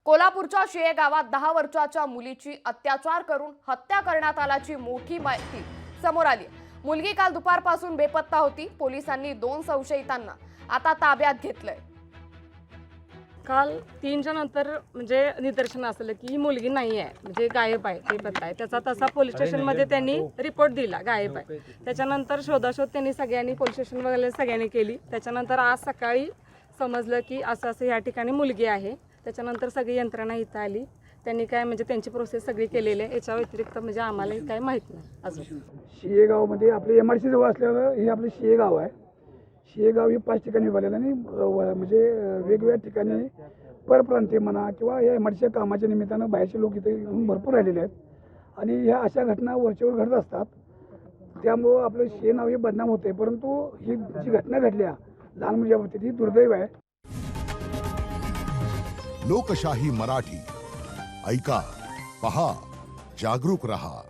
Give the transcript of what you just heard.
कोल्हापूरच्या शिये गावात 10 वर्षाच्या मुलीची अत्याचार करून हत्या करण्यात आल्याची मोठी माहिती समोर आली। मुलगी काल दुपारपासून बेपत्ता होती। पोलिसांनी 2 संशयितांना आता ताब्यात घेतलंय। काल 3च्या नंतर म्हणजे निदर्शन असलं की ही मुलगी नाही आहे, म्हणजे गायब आहे, बेपत्ता आहे। त्याचा तसा पोलीस स्टेशनमध्ये त्यांनी रिपोर्ट दिला, गायब आहे। त्याच्यानंतर शोधाशोध त्यांनी सगळ्यांनी पोलीस स्टेशन वगैरे सगळ्यांनी केली। त्याच्यानंतर आज सकाळी समजलं की असं या ठिकाणी मुलगी आहे। त्याच्यानंतर सगळी यंत्रणा इथं आली। त्यांनी काय म्हणजे त्यांची प्रोसेस सगळी केलेली आहे। याच्या व्यतिरिक्त म्हणजे आम्हालाही काय माहीत नाही अजून। शियेगावमध्ये आपले MRC जवळ असल्यावर हे आपलं शियेगाव आहे। शियेगाव हे 5 ठिकाणी विभागलेलं आणि म्हणजे वेगवेगळ्या ठिकाणी परप्रांतीय म्हणा किंवा या MRCच्या कामाच्या निमित्तानं बाहेरचे लोक इथे येऊन भरपूर राहिलेले आहेत आणि ह्या अशा घटना वरचेवर घडत असतात। त्यामुळं आपलं शिये नाव हे बदनाम होते, परंतु ही जी घटना घडल्या लहान मुलीच्या बाबतीत ही दुर्दैव आहे। लोकशाही मराठी ऐका, पहा, जागरूक रहा।